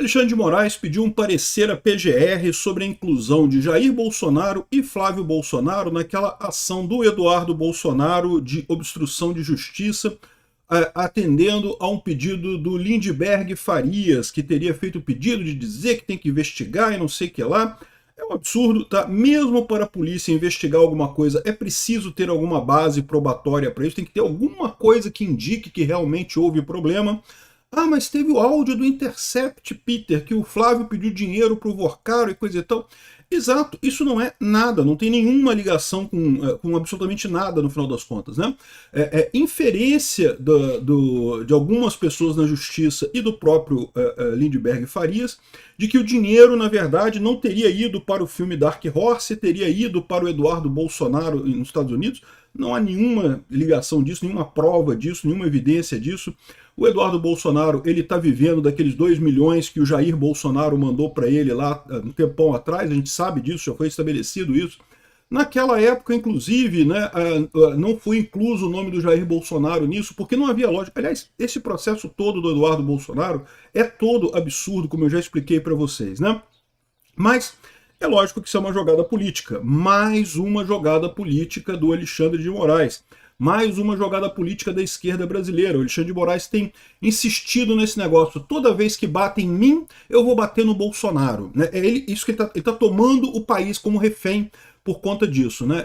Alexandre de Moraes pediu um parecer à PGR sobre a inclusão de Jair Bolsonaro e Flávio Bolsonaro naquela ação do Eduardo Bolsonaro de obstrução de justiça, atendendo a um pedido do Lindbergh Farias, que teria feito o pedido de dizer que tem que investigar e não sei o que lá. É um absurdo, tá? Mesmo para a polícia investigar alguma coisa, é preciso ter alguma base probatória para isso, tem que ter alguma coisa que indique que realmente houve problema. Ah, mas teve o áudio do Intercept, Peter, que o Flávio pediu dinheiro para o Vorcaro e coisa e tal. Exato, isso não é nada, não tem nenhuma ligação com absolutamente nada no final das contas, né? É inferência de algumas pessoas na justiça e do próprio Lindbergh Farias de que o dinheiro, na verdade, não teria ido para o filme Dark Horse, teria ido para o Eduardo Bolsonaro nos Estados Unidos. Não há nenhuma ligação disso, nenhuma prova disso, nenhuma evidência disso. O Eduardo Bolsonaro, ele está vivendo daqueles 2 milhões que o Jair Bolsonaro mandou para ele lá um tempão atrás, a gente sabe disso, já foi estabelecido isso. Naquela época, inclusive, né, não foi incluso o nome do Jair Bolsonaro nisso, porque não havia lógica. Aliás, esse processo todo do Eduardo Bolsonaro é todo absurdo, como eu já expliquei para vocês, né? Mas é lógico que isso é uma jogada política, mais uma jogada política do Alexandre de Moraes. Mais uma jogada política da esquerda brasileira. O Alexandre de Moraes tem insistido nesse negócio. Toda vez que batem em mim, eu vou bater no Bolsonaro. Né? Isso que ele tá tomando o país como refém por conta disso. Né?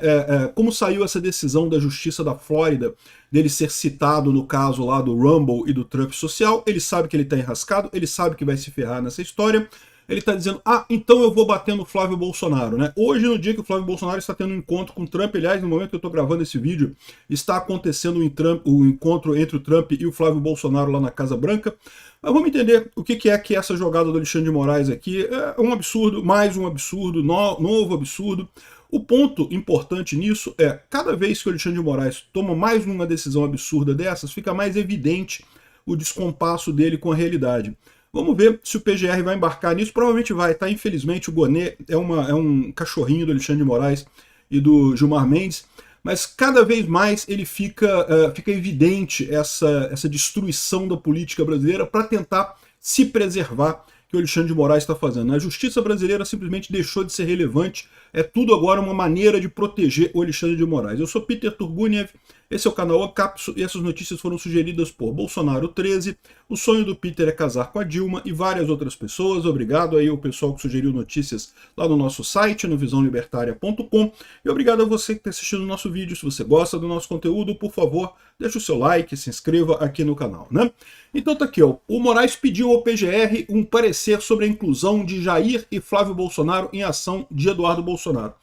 Como saiu essa decisão da Justiça da Flórida dele ser citado no caso lá do Rumble e do Trump social, ele sabe que ele está enrascado, ele sabe que vai se ferrar nessa história. Ele está dizendo, então eu vou bater no Flávio Bolsonaro, né? Hoje, no dia que o Flávio Bolsonaro está tendo um encontro com o Trump, aliás, no momento que eu estou gravando esse vídeo, está acontecendo o encontro entre o Trump e o Flávio Bolsonaro lá na Casa Branca. Mas vamos entender o que é que essa jogada do Alexandre de Moraes aqui é um absurdo, mais um absurdo, novo absurdo. O ponto importante nisso é, cada vez que o Alexandre de Moraes toma mais uma decisão absurda dessas, fica mais evidente o descompasso dele com a realidade. Vamos ver se o PGR vai embarcar nisso. Provavelmente vai, tá? Infelizmente o Gonê é um cachorrinho do Alexandre de Moraes e do Gilmar Mendes, mas cada vez mais ele fica evidente essa destruição da política brasileira para tentar se preservar, que o Alexandre de Moraes está fazendo. A justiça brasileira simplesmente deixou de ser relevante, é tudo agora uma maneira de proteger o Alexandre de Moraes. Eu sou Peter Turguniev, esse é o canal Ancapso e essas notícias foram sugeridas por Bolsonaro 13, o sonho do Peter é casar com a Dilma e várias outras pessoas. Obrigado aí ao pessoal que sugeriu notícias lá no nosso site, no visãolibertaria.com, e obrigado a você que está assistindo o nosso vídeo. Se você gosta do nosso conteúdo, por favor, deixa o seu like, se inscreva aqui no canal, né? Então tá aqui, ó, o Moraes pediu ao PGR um parecer sobre a inclusão de Jair e Flávio Bolsonaro em ação de Eduardo Bolsonaro.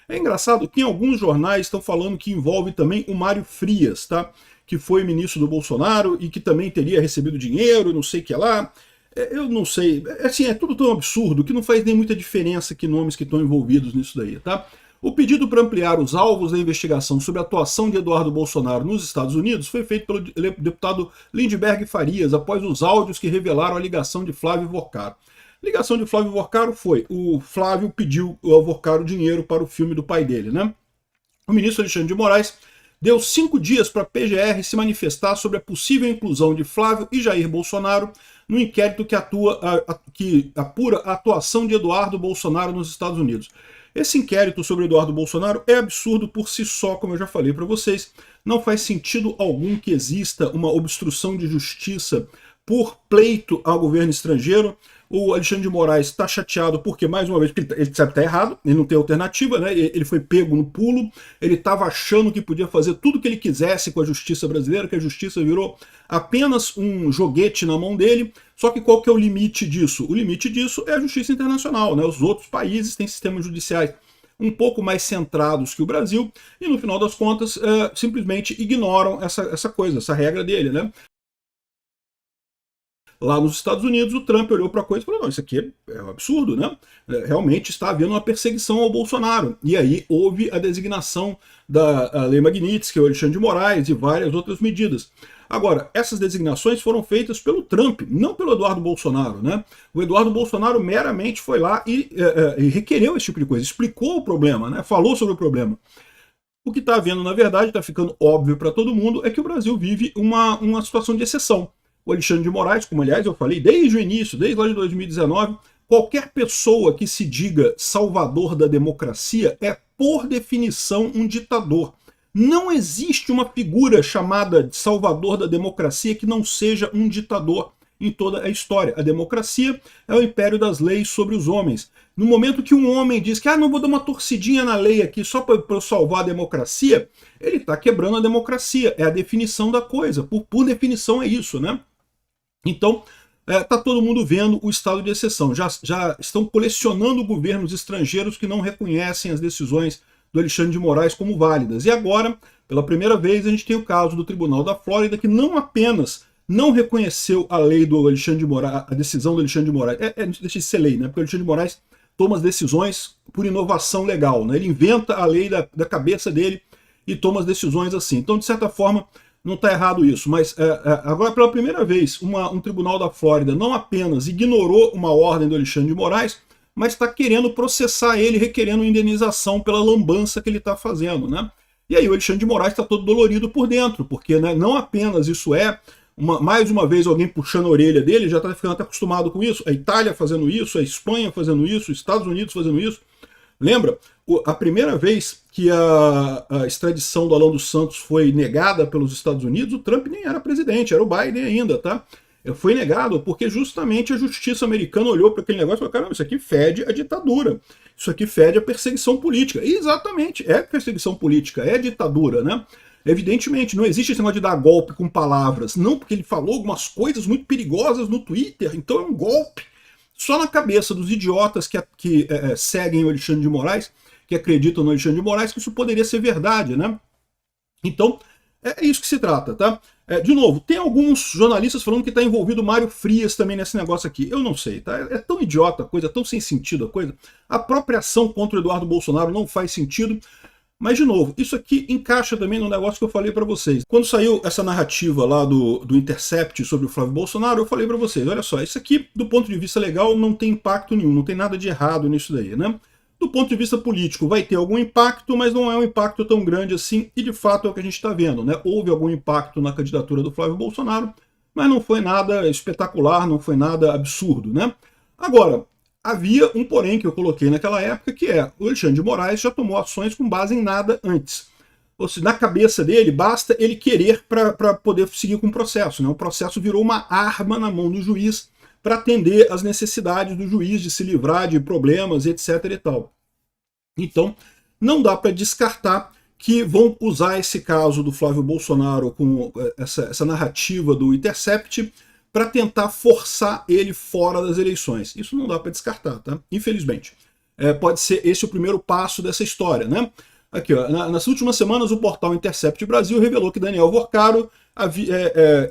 É engraçado que em alguns jornais estão falando que envolve também o Mário Frias, tá? Que foi ministro do Bolsonaro e que também teria recebido dinheiro, não sei o que lá. Eu não sei, assim, é tudo tão absurdo que não faz nem muita diferença que nomes que estão envolvidos nisso daí, tá? O pedido para ampliar os alvos da investigação sobre a atuação de Eduardo Bolsonaro nos Estados Unidos foi feito pelo deputado Lindbergh Farias, após os áudios que revelaram a ligação de Flávio Vorcaro. A ligação de Flávio Vorcaro foi, o Flávio pediu ao Vorcaro dinheiro para o filme do pai dele, né? O ministro Alexandre de Moraes deu 5 dias para a PGR se manifestar sobre a possível inclusão de Flávio e Jair Bolsonaro no inquérito que apura a atuação de Eduardo Bolsonaro nos Estados Unidos. Esse inquérito sobre Eduardo Bolsonaro é absurdo por si só, como eu já falei para vocês. Não faz sentido algum que exista uma obstrução de justiça por pleito ao governo estrangeiro. O Alexandre de Moraes está chateado porque, mais uma vez, ele sabe que está errado, ele não tem alternativa, né? Ele foi pego no pulo, ele estava achando que podia fazer tudo o que ele quisesse com a justiça brasileira, que a justiça virou apenas um joguete na mão dele. Só que qual que é o limite disso? O limite disso é a justiça internacional, né? Os outros países têm sistemas judiciais um pouco mais centrados que o Brasil e, no final das contas, simplesmente ignoram essa regra dele, né? Lá nos Estados Unidos, o Trump olhou para a coisa e falou, não, isso aqui é um absurdo, né? Realmente está havendo uma perseguição ao Bolsonaro. E aí houve a designação da Lei Magnitsky, o Alexandre de Moraes e várias outras medidas. Agora, essas designações foram feitas pelo Trump, não pelo Eduardo Bolsonaro, né? O Eduardo Bolsonaro meramente foi lá e requereu esse tipo de coisa, explicou o problema, né? Falou sobre o problema. O que está havendo, na verdade, está ficando óbvio para todo mundo, é que o Brasil vive uma situação de exceção. o Alexandre de Moraes, como aliás eu falei desde o início, desde lá de 2019, qualquer pessoa que se diga salvador da democracia é, por definição, um ditador. Não existe uma figura chamada de salvador da democracia que não seja um ditador em toda a história. A democracia é o império das leis sobre os homens. No momento que um homem diz que não vou dar uma torcidinha na lei aqui só para eu salvar a democracia, ele está quebrando a democracia. É a definição da coisa. Por definição é isso, né? Então, está todo mundo vendo o estado de exceção. Já estão colecionando governos estrangeiros que não reconhecem as decisões do Alexandre de Moraes como válidas. E agora, pela primeira vez, a gente tem o caso do Tribunal da Flórida, que não apenas não reconheceu a lei do Alexandre de Moraes, a decisão do Alexandre de Moraes, deixa de ser lei, né? Porque o Alexandre de Moraes toma as decisões por inovação legal, né? Ele inventa a lei da cabeça dele e toma as decisões assim. Então, de certa forma, não está errado isso, mas agora pela primeira vez um tribunal da Flórida não apenas ignorou uma ordem do Alexandre de Moraes, mas está querendo processar ele, requerendo indenização pela lambança que ele está fazendo, né? E aí o Alexandre de Moraes está todo dolorido por dentro, porque, né, não apenas isso mais uma vez alguém puxando a orelha dele, já está ficando até acostumado com isso, a Itália fazendo isso, a Espanha fazendo isso, os Estados Unidos fazendo isso. Lembra? A primeira vez que a extradição do Alan dos Santos foi negada pelos Estados Unidos, o Trump nem era presidente, era o Biden ainda, tá? Foi negado porque justamente a justiça americana olhou para aquele negócio e falou, caramba, isso aqui fede a ditadura, isso aqui fede a perseguição política. E exatamente, é perseguição política, é ditadura, né? Evidentemente, não existe esse negócio de dar golpe com palavras, não, porque ele falou algumas coisas muito perigosas no Twitter, então é um golpe. Só na cabeça dos idiotas que seguem o Alexandre de Moraes, que acreditam no Alexandre de Moraes, que isso poderia ser verdade, né? Então, é isso que se trata, tá? De novo, tem alguns jornalistas falando que está envolvido o Mário Frias também nesse negócio aqui. Eu não sei, tá? É tão idiota a coisa, tão sem sentido a coisa. A própria ação contra o Eduardo Bolsonaro não faz sentido. Mas, de novo, isso aqui encaixa também no negócio que eu falei para vocês. Quando saiu essa narrativa lá do Intercept sobre o Flávio Bolsonaro, eu falei para vocês, olha só, isso aqui, do ponto de vista legal, não tem impacto nenhum, não tem nada de errado nisso daí, né? Do ponto de vista político, vai ter algum impacto, mas não é um impacto tão grande assim, e de fato é o que a gente está vendo, né? Houve algum impacto na candidatura do Flávio Bolsonaro, mas não foi nada espetacular, não foi nada absurdo, né? Agora, havia um porém que eu coloquei naquela época, que o Alexandre de Moraes já tomou ações com base em nada antes. Ou seja, na cabeça dele, basta ele querer para poder seguir com o processo, né? O processo virou uma arma na mão do juiz para atender às necessidades do juiz de se livrar de problemas, etc. e tal. Então, não dá para descartar que vão usar esse caso do Flávio Bolsonaro com essa narrativa do Intercept para tentar forçar ele fora das eleições. Isso não dá para descartar, tá? Infelizmente. Pode ser esse o primeiro passo dessa história, né? Aqui, ó, nas últimas semanas, o portal Intercept Brasil revelou que Daniel Vorcaro,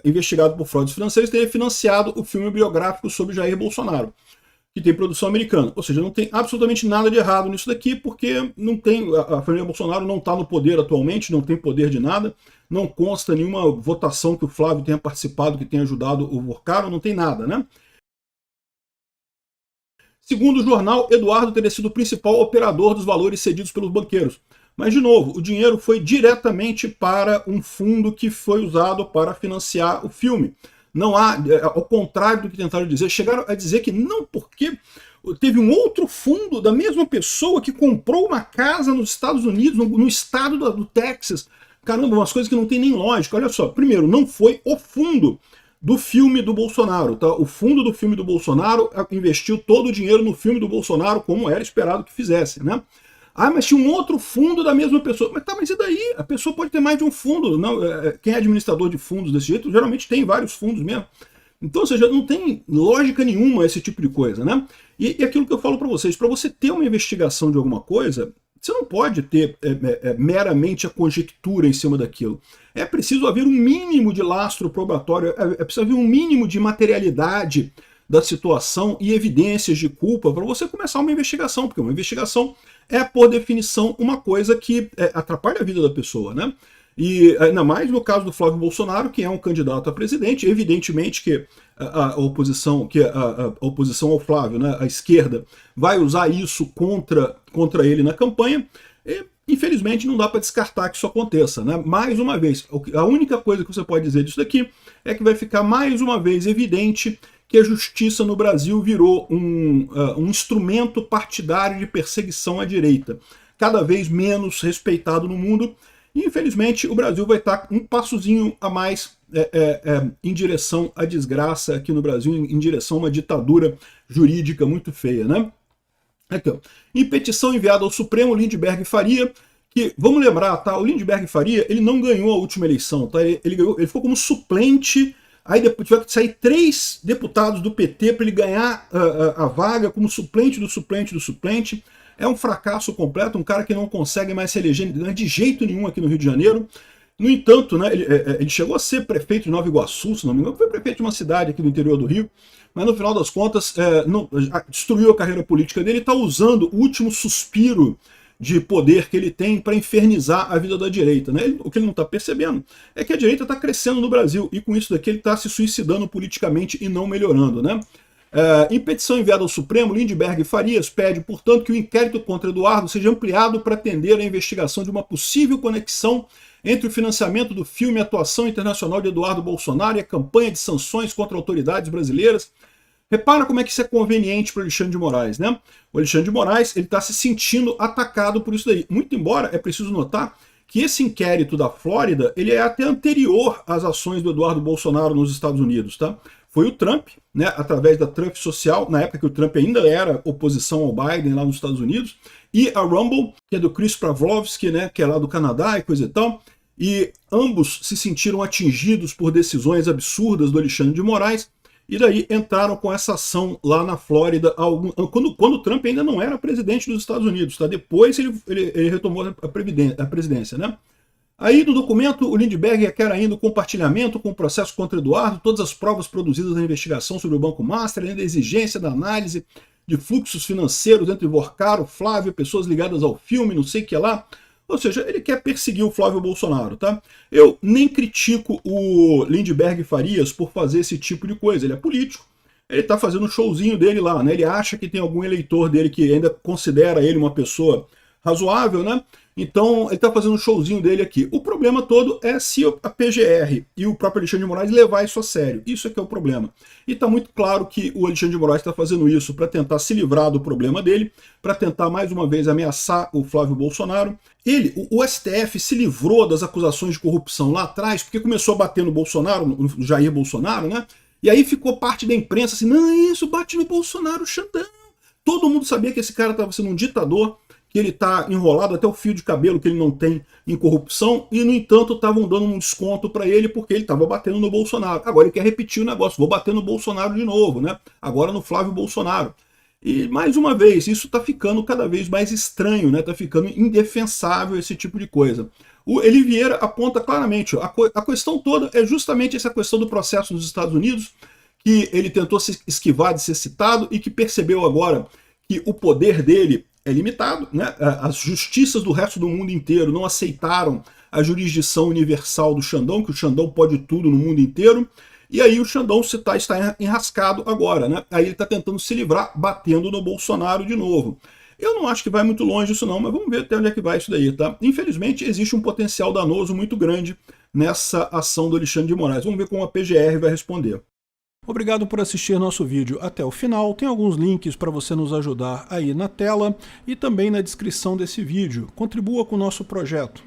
investigado por fraudes financeiras, teria financiado o filme biográfico sobre Jair Bolsonaro, que tem produção americana. Ou seja, não tem absolutamente nada de errado nisso daqui, porque não tem, a família Bolsonaro não está no poder atualmente, não tem poder de nada, não consta nenhuma votação que o Flávio tenha participado, que tenha ajudado o Vorcaro, não tem nada, né? Segundo o jornal, Eduardo teria sido o principal operador dos valores cedidos pelos banqueiros. Mas, de novo, o dinheiro foi diretamente para um fundo que foi usado para financiar o filme. Não há, ao contrário do que tentaram dizer, chegaram a dizer que não, porque teve um outro fundo da mesma pessoa que comprou uma casa nos Estados Unidos, no estado do Texas. Caramba, umas coisas que não tem nem lógica. Olha só, primeiro, não foi o fundo do filme do Bolsonaro, tá? O fundo do filme do Bolsonaro investiu todo o dinheiro no filme do Bolsonaro, como era esperado que fizesse, né? Mas tinha um outro fundo da mesma pessoa. Mas e daí? A pessoa pode ter mais de um fundo. Não, quem é administrador de fundos desse jeito, geralmente tem vários fundos mesmo. Então, ou seja, não tem lógica nenhuma esse tipo de coisa, né? E aquilo que eu falo para vocês, para você ter uma investigação de alguma coisa, você não pode ter meramente a conjectura em cima daquilo. É preciso haver um mínimo de lastro probatório, é preciso haver um mínimo de materialidade da situação e evidências de culpa para você começar uma investigação, porque uma investigação é, por definição, uma coisa que atrapalha a vida da pessoa, né? E ainda mais no caso do Flávio Bolsonaro, que é um candidato a presidente, evidentemente que a oposição ao Flávio, né, a esquerda, vai usar isso contra ele na campanha. Infelizmente não dá para descartar que isso aconteça, né? Mais uma vez, a única coisa que você pode dizer disso daqui é que vai ficar mais uma vez evidente que a justiça no Brasil virou um instrumento partidário de perseguição à direita, cada vez menos respeitado no mundo, e infelizmente o Brasil vai estar um passozinho a mais em direção à desgraça aqui no Brasil, em direção a uma ditadura jurídica muito feia, né? Aqui, ó. Em petição enviada ao Supremo, Lindbergh Faria, que, vamos lembrar, tá? O Lindbergh Faria, ele não ganhou a última eleição, tá? Ele ficou como suplente, aí depois tiveram que sair 3 deputados do PT para ele ganhar a vaga como suplente do suplente do suplente. É um fracasso completo, um cara que não consegue mais se eleger de jeito nenhum aqui no Rio de Janeiro. No entanto, né, ele chegou a ser prefeito de Nova Iguaçu, se não me engano, foi prefeito de uma cidade aqui do interior do Rio, mas no final das contas destruiu a carreira política dele e está usando o último suspiro de poder que ele tem para infernizar a vida da direita, né? O que ele não está percebendo é que a direita está crescendo no Brasil e com isso daqui ele está se suicidando politicamente e não melhorando, né? Em petição enviada ao Supremo, Lindbergh Farias pede, portanto, que o inquérito contra Eduardo seja ampliado para atender à investigação de uma possível conexão entre o financiamento do filme e a atuação internacional de Eduardo Bolsonaro e a campanha de sanções contra autoridades brasileiras. Repara como é que isso é conveniente para o Alexandre de Moraes, né? O Alexandre de Moraes está se sentindo atacado por isso daí. Muito embora, é preciso notar que esse inquérito da Flórida, ele é até anterior às ações do Eduardo Bolsonaro nos Estados Unidos, tá? Foi o Trump, né, através da Trump Social, na época que o Trump ainda era oposição ao Biden lá nos Estados Unidos, e a Rumble, que é do Chris Pavlovski, né, que é lá do Canadá e coisa e tal, e ambos se sentiram atingidos por decisões absurdas do Alexandre de Moraes, e daí entraram com essa ação lá na Flórida, quando o Trump ainda não era presidente dos Estados Unidos, tá? Depois ele retomou a presidência, né? Aí no documento o Lindbergh quer ainda o compartilhamento com o processo contra Eduardo, todas as provas produzidas na investigação sobre o Banco Master, além da exigência da análise de fluxos financeiros entre Vorcaro, Flávio, pessoas ligadas ao filme, não sei o que lá. Ou seja, ele quer perseguir o Flávio Bolsonaro, tá? Eu nem critico o Lindbergh Farias por fazer esse tipo de coisa, ele é político, ele tá fazendo um showzinho dele lá, né? Ele acha que tem algum eleitor dele que ainda considera ele uma pessoa razoável, né? Então ele está fazendo um showzinho dele aqui. O problema todo é se a PGR e o próprio Alexandre de Moraes levar isso a sério. Isso é que é o problema. E está muito claro que o Alexandre de Moraes está fazendo isso para tentar se livrar do problema dele, para tentar mais uma vez ameaçar o Flávio Bolsonaro. O STF se livrou das acusações de corrupção lá atrás, porque começou a bater no Bolsonaro, no Jair Bolsonaro, né? E aí ficou parte da imprensa assim, não, isso, bate no Bolsonaro, Xandão. Todo mundo sabia que esse cara estava sendo um ditador, que ele está enrolado até o fio de cabelo que ele não tem em corrupção, e no entanto estavam dando um desconto para ele porque ele estava batendo no Bolsonaro. Agora ele quer repetir o negócio, vou bater no Bolsonaro de novo, né? Agora no Flávio Bolsonaro. E mais uma vez, isso está ficando cada vez mais estranho, né? Está ficando indefensável esse tipo de coisa. O Eli Vieira aponta claramente, ó, a questão toda é justamente essa questão do processo nos Estados Unidos, que ele tentou se esquivar de ser citado e que percebeu agora que o poder dele é limitado, né? As justiças do resto do mundo inteiro não aceitaram a jurisdição universal do Xandão, que o Xandão pode tudo no mundo inteiro, e aí o Xandão está enrascado agora, né? Aí ele está tentando se livrar, batendo no Bolsonaro de novo. Eu não acho que vai muito longe isso não, mas vamos ver até onde é que vai isso daí, tá? Infelizmente existe um potencial danoso muito grande nessa ação do Alexandre de Moraes. Vamos ver como a PGR vai responder. Obrigado por assistir nosso vídeo até o final. Tem alguns links para você nos ajudar aí na tela e também na descrição desse vídeo. Contribua com o nosso projeto.